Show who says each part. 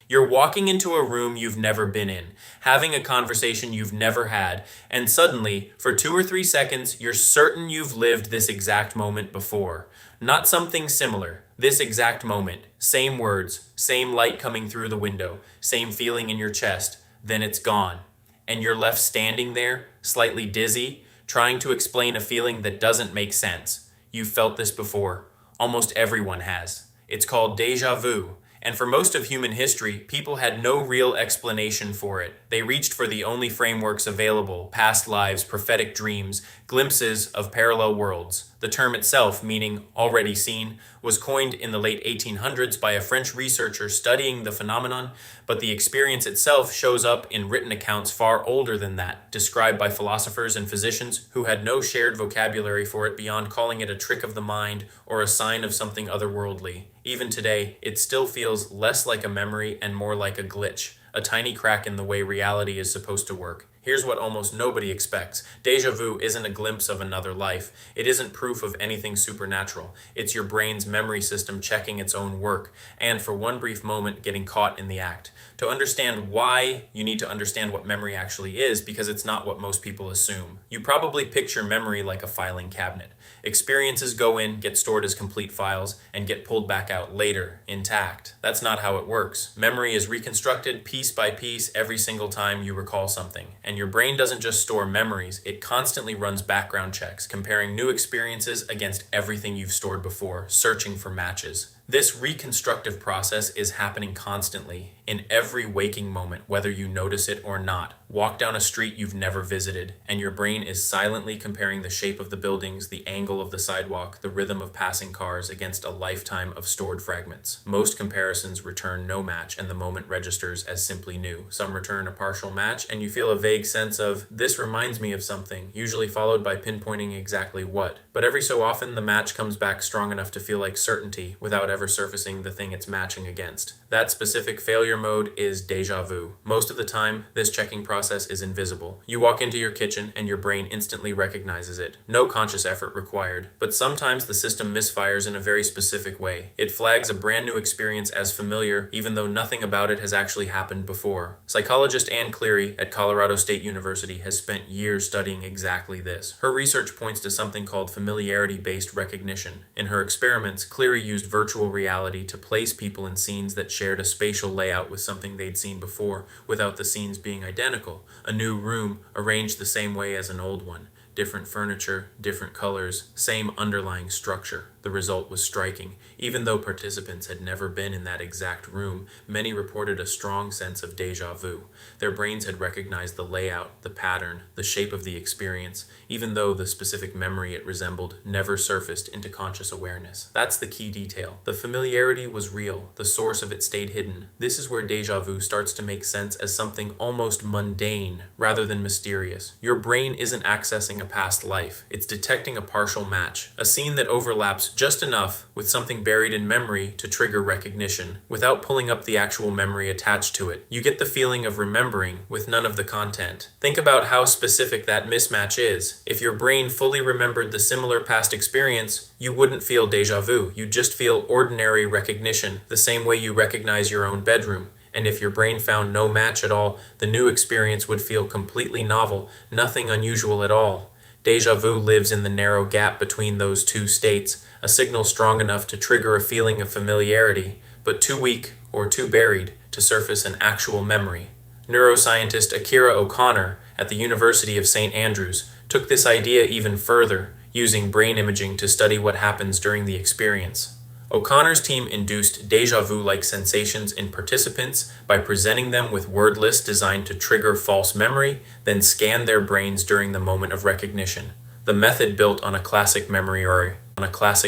Speaker 1: You're walking into a room you've never been in, having a conversation you've never had, and suddenly, for 2 or 3 seconds, you're certain you've lived this exact moment before. Not something similar, this exact moment. Same words, same light coming through the window, same feeling in your chest. Then it's gone. And you're left standing there, slightly dizzy, trying to explain a feeling that doesn't make sense. You've felt this before. Almost everyone has. It's called deja vu. And for most of human history, people had no real explanation for it. They reached for the only frameworks available: past lives, prophetic dreams, glimpses of parallel worlds. The term itself, meaning already seen, was coined in the late 1800s by a French researcher studying the phenomenon, but the experience itself shows up in written accounts far older than that, described by philosophers and physicians who had no shared vocabulary for it beyond calling it a trick of the mind or a sign of something otherworldly. Even today, it still feels less like a memory and more like a glitch, a tiny crack in the way reality is supposed to work. Here's what almost nobody expects. Deja vu isn't a glimpse of another life. It isn't proof of anything supernatural. It's your brain's memory system checking its own work, and for one brief moment, getting caught in the act. To understand why, you need to understand what memory actually is, because it's not what most people assume. You probably picture memory like a filing cabinet. Experiences go in, get stored as complete files, and get pulled back out later, intact. That's not how it works. Memory is reconstructed piece by piece every single time you recall something. And your brain doesn't just store memories, it constantly runs background checks, comparing new experiences against everything you've stored before, searching for matches. This reconstructive process is happening constantly, in every waking moment, whether you notice it or not. Walk down a street you've never visited, and your brain is silently comparing the shape of the buildings, the angle of the sidewalk, the rhythm of passing cars against a lifetime of stored fragments. Most comparisons return no match, and the moment registers as simply new. Some return a partial match, and you feel a vague sense of, this reminds me of something, usually followed by pinpointing exactly what. But every so often, the match comes back strong enough to feel like certainty, without ever surfacing the thing it's matching against. That specific failure mode is deja vu. Most of the time, this checking process is invisible. You walk into your kitchen and your brain instantly recognizes it. No conscious effort required. But sometimes the system misfires in a very specific way. It flags a brand new experience as familiar, even though nothing about it has actually happened before. Psychologist Ann Cleary at Colorado State University has spent years studying exactly this. Her research points to something called familiarity-based recognition. In her experiments, Cleary used virtual reality to place people in scenes that shared a spatial layout with something they'd seen before, without the scenes being identical. A new room arranged the same way as an old one. Different furniture, different colors, same underlying structure. The result was striking. Even though participants had never been in that exact room, many reported a strong sense of deja vu. Their brains had recognized the layout, the pattern, the shape of the experience, even though the specific memory it resembled never surfaced into conscious awareness. That's the key detail. The familiarity was real. The source of it stayed hidden. This is where deja vu starts to make sense as something almost mundane rather than mysterious. Your brain isn't accessing a past life. It's detecting a partial match, a scene that overlaps just enough with something buried in memory to trigger recognition, without pulling up the actual memory attached to it. You get the feeling of remembering with none of the content. Think about how specific that mismatch is. If your brain fully remembered the similar past experience, you wouldn't feel deja vu. You'd just feel ordinary recognition, the same way you recognize your own bedroom. And if your brain found no match at all, the new experience would feel completely novel, nothing unusual at all. Deja vu lives in the narrow gap between those two states, a signal strong enough to trigger a feeling of familiarity, but too weak or too buried to surface an actual memory. Neuroscientist Akira O'Connor at the University of St. Andrews took this idea even further, using brain imaging to study what happens during the experience. O'Connor's team induced deja vu-like sensations in participants by presenting them with word lists designed to trigger false memory, then scan their brains during the moment of recognition. The method built on a classic memory or on a classic